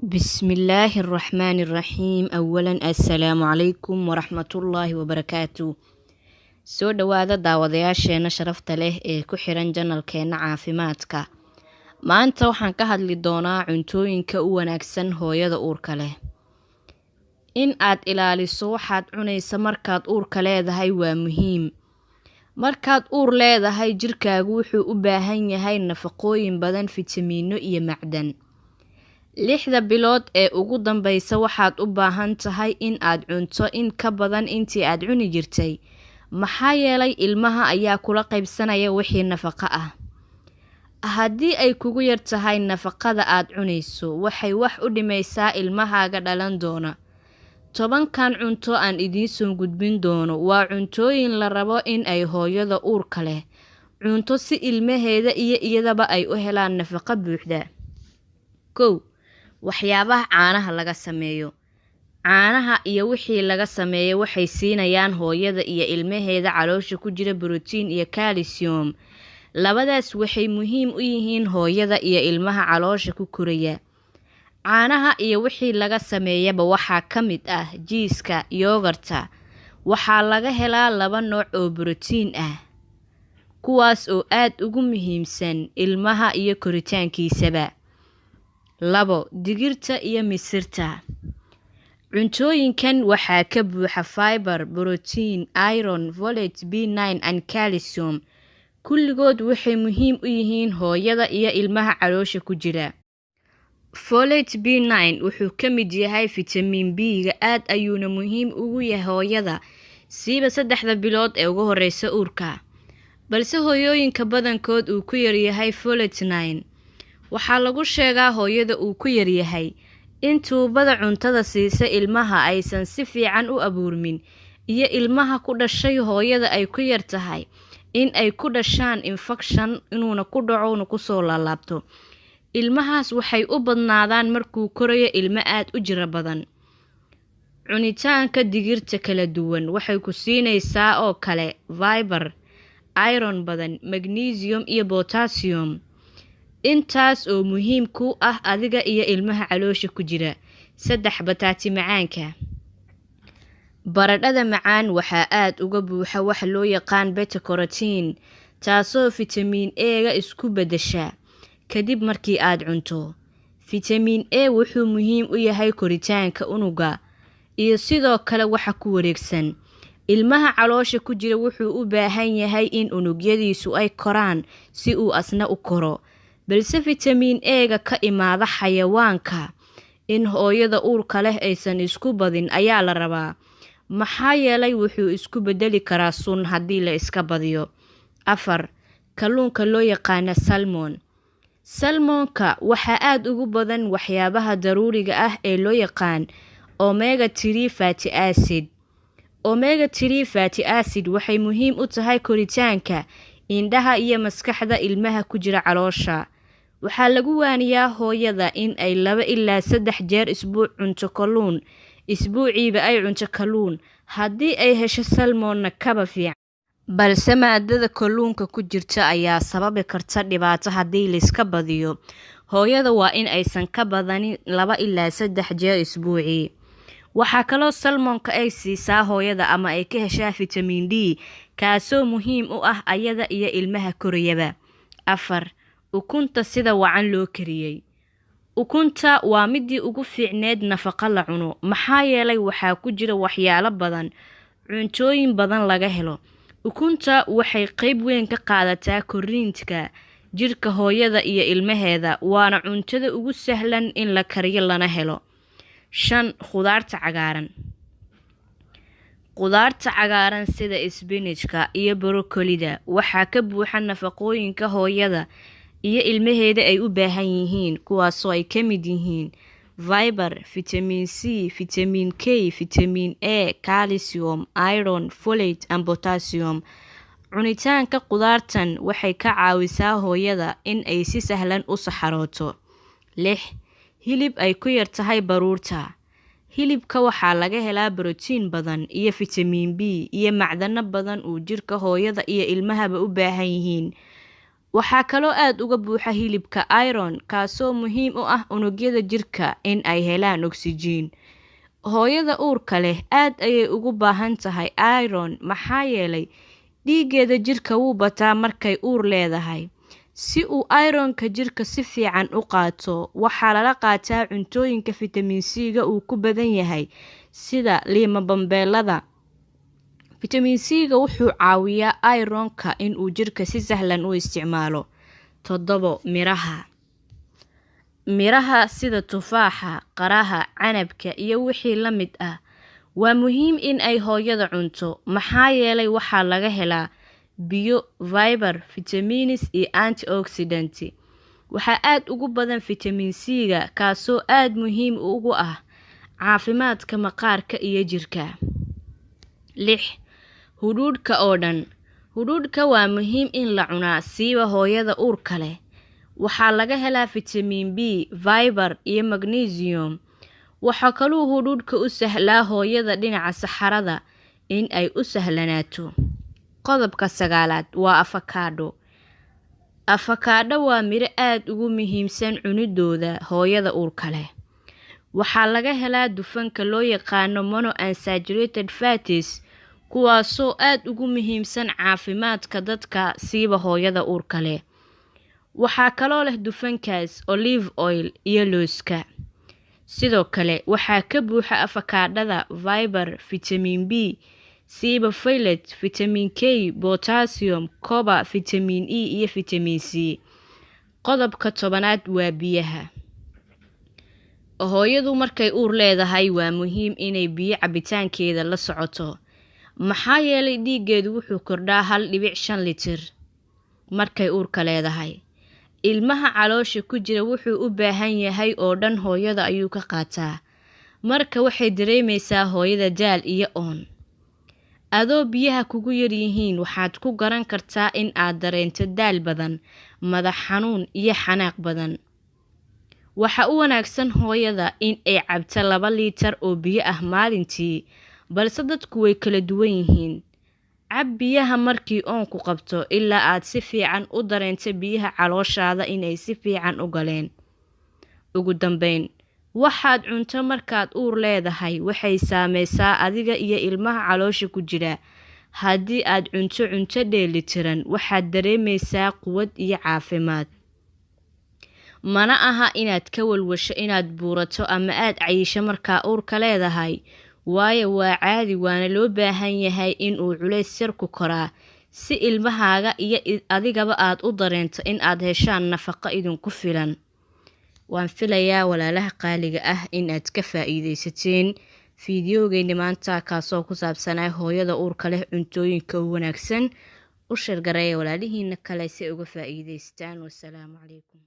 بسم الله الرحمن الرحيم. أولا السلام عليكم ورحمة الله وبركاته. soo dhawaada daawadayaasheena sharafta leh ee ku xiran janalkeena caafimaadka. Maanta waxaan ka hadli doonaa cuntooyinka u wanaagsan hooyada uurka leh. In aad ilaaliso waxaad cunaysa markaad uurka leedahay waa muhiim. Markaad uur leedahay jirkaagu wuxuu u baahan yahay nafaqooyin badan, fitamiino iyo macdan. 6 bilood ee ugu dambaysa waxaad u baahan tahay in aad cunto in ka badan intii aad cuni jirtay. Maxaa yeelay ilmaha ayaa kula qaybsanaya wixii nafaqo ah. Haddii ay kugu yar tahay nafaqada aad cunayso, waxay wax u dhimaysaa ilmahaaga dhalan doona. 10kan cunto aan idiin soo gudbin doono waa cuntooyin la rabo in ay hooyada uurka leh cunto si ilmaheeda iyo iyadaba ay u helaan nafaqo buuxda. 1. Waxyaabaha caanaha laga sameeyo. Caanaha iyo wixii laga sameeyo waxay siinayaan hooyada iyo ilmaheeda caloosha ku jira borotiin iyo calcium. Labadaas waxay muhiim u yihiin hooyada iyo ilmaha caloosha ku koraya. Caanaha iyo wixii laga sameeyaba waxaa ka mid ah jiiska, yogurta. Waxaa laga helaa 2 nooc oo borotiin ah, kuwaas oo aad ugu muhiimsan ilmaha iyo koritaankiisaba. 2. Digirta iyo misirta. Cuntooyinkan waxaa ka buuxa fiber, borotiin, iron, folate, B9 and calcium. Kulligood waxay muhiim u yihiin hooyada iyo ilmaha caloosha ku jira. Folate B9 wuxuu ka mid yahay fitamiin B-ga, aad ayuuna muhiim ugu yahay hooyada siiba 3 bilood ee ugu horeysa uurka. Balse hooyooyinka badankood uu ku yar yahay folate 9. Waxaa lagu sheegaa hooyada uu ku yar yahay in tuubada cuntada siisa ilmaha aysan si fiican u abuurmin, iyo ilmaha ku dhashay hooyada ay ku yar tahay in ay ku dhashaan infection inuuna ku dhaco ku soo laalaabto. Ilmahaas waxay u badnaadaan markuu korayo ilmo aad u jira badan. Cunitaanka digirta kala duwan waxay ku siinaysaa oo kale fiber, iron badan, magnesium iyo potassium. Intaas oo muhiim ku ah adiga iyo ilmaha caloosha ku jira. 3. Bataati macaanka. Baradhada macaan waxaa aad uga buuxa wax loo yaqaan beta carotene, taasoo fitamiin A-ga isku beddesha kadib markii aad cunto. Fitamiin A wuxuu muhiim u yahay koritaanka unuga iyo sidoo kale waxa ku wareegsan. Ilmaha caloosha ku jira wuxuu u baahan yahay in unugyadiisu ay koraan si uu asna u koro. Balse fitamiin A-ga ka imaada xayawaanka in hooyada uurka leh aysan isku badin ayaa la rabaa. Maxaa yeelay wuxuu isku bedeli karaa sun haddii la iska badiyo. 4. Kalluunka loo yaqaan salmon. Salmonka waxaa aad ugu badan waxyaabaha daruuriga ah ee loo yaqaan omega 3 fatty acid. Omega 3 fatty acid waxay muhiim u tahay koritaanka indhaha iyo maskaxda ilmaha ku jira caloosha. Waxaa lagu waaniyaa hooyada in ay 2 ilaa 3 jeer isbuuc cunto kalluun. Isbuuciiba ay cunto kalluun. Haddii ay hesho salmonna kaba fiican. Balse maadada kalluunka ku jirta ayaa sababi karta dhibaato haddii la iska badiyo. Hooyada waa in aysan ka badanin 2 ilaa 3 jeer isbuucii. Waxaa kaloo salmonka ay siisaa hooyada ama ay ka heshaa fitamiin D, kaasoo muhiim u ah ayada iyo ilmaha korayaba. 4. Ukunta sida wacan loo kariyay. Ukunta waa midii ugu fiicneed nafaqo la cuno, maxaa yeelay waxaa ku jira waxyaalo badan, cuntooyin badan laga helo. Ukunta waxay qayb weyn ka qaadataa koriinka jirka hooyada iyo ilmaheeda, waana cuntada ugu sahlan in la kariyo lana helo. 5. Khudaarta cagaaran. Khudaarta cagaaran sida spinachka iyo broccoli-da waxaa ka buuxa nafaqooyinka hooyada iyo ilmaheeda ay u baahan yihiin, kuwaasoo ay ka mid yihiin fiber, fitamiin C, fitamiin K, fitamiin A, calcium, iron, folate and potassium. Cunitaanka khudaartan waxay ka caawisaa hooyada in ay si sahlan u saxarooto. 6. Hilib ay ku yar tahay baruurta. Hilibka waxaa laga helaa borotiin badan iyo fitamiin B iyo macdano badan oo jirka hooyada iyo ilmahaba u baahan yihiin. waxaa kaloo aad uga buuxa hilibka iron kaasoo muhiim u ah unugyada jirka in ay helaan oksijiin. Hooyada uurka leh aad ayay ugu baahan tahay iron maxaa yeelay dhiiggeeda jirka wuu bataa markay uur leedahay. Si uu ironka jirka si fiican u qaato, waxaa lala qaataa cuntooyinka fitamiin C-ga uu ku badan yahay sida liima bambeelada. Fitamiin C-ga wuxuu caawiyaa ironka in uu jirka si sahlan u isticmaalo. 7. Miraha. Miraha sida tufaaxa, qaraha, canabka iyo wixii la mid ah waa muhiim in ay hooyada cunto maxaa yeelay waxaa laga helaa biyo, fiber, vitamins iyo antioxidants. Waxaa aad ugu badan fitamiin C-ga kaasoo aad muhiim ugu ah caafimaadka maqaarka iyo jirka. 6. Huruudka oo dhan. Huruudka waa muhiim in la cunaa siiba hooyada uurka leh. Waxaa laga helaa fitamiin B, fiber iyo magnesium. Waxaa kaloo huruudka u sahlaa hooyada dhinaca saxarada in ay u sahlanaato. Qodobka 9 waa avocado. Avocado waa miro aad ugu muhiimsan cunidooda hooyada uurka leh. Waxaa laga helaa dufanka loo yaqaano monounsaturated fats kuwaasoo aad ugu muhiimsan caafimaadka dadka siiba hooyada uurka leh. Waxaa kaloo leh dufankaas olive oil iyo looska. Sidoo kale waxaa ka buuxa avocadada fiber, vitamin B, siiba folate, vitamin K, potassium, copper, vitamin E iyo vitamin C. Qodobka 10 waa biyaha. Hooyadu markay uur leedahay waa muhiim inay biyo cabitaankeeda la socoto maxaa yeelay dhiiggeedu wuxuu kordhaa 1.5 litir markay uurka leedahay. Ilmaha caloosha ku jira wuxuu u baahan yahay oo dhan hooyada ayuu ka qaataa. Marka waxay dareemaysaa hooyada daal iyo oon. Adoo biyaha kugu yar yihiin waxaad ku garan kartaa in aad dareento daal badan, madax xanuun iyo xanaaq badan. Waxa u wanaagsan hooyada in ay cabto 2 litir oo biyo ah maalintii, balse dadku way kala duwan yihiin. Cab biyaha markii oonku qabto ilaa aad si fiican u dareento biyaha calooshaada inay si fiican u galeen. Ugu dambeyn, waxaad cunto markaad uur leedahay waxay saameysaa adiga iyo ilmaha caloosha ku jira. Haddii aad cunto dheelitiran, waxaad dareemaysaa quwad iyo caafimaad. Mana aha inaad ka walwasho inaad buurato ama aad cayisho markaa uurka leedahay. Waayo waa caadi waana loo baahan yahay in uu culays yar ku koraa si ilmahaaga iyo adigaba aad u dareento in aad heshaan nafaqo idinku filan. Waan filayaa walaalaha qaaliga ah in aad ka faa'iideysateen fiidiyowgeyna maanta kaasoo ku saabsanaa hooyada uurka leh cuntooyinka ugu wanaagsan. U sheer gareeya walaalihiina kale si ay uga faa'iideystaan. Wassalaamu calaykum.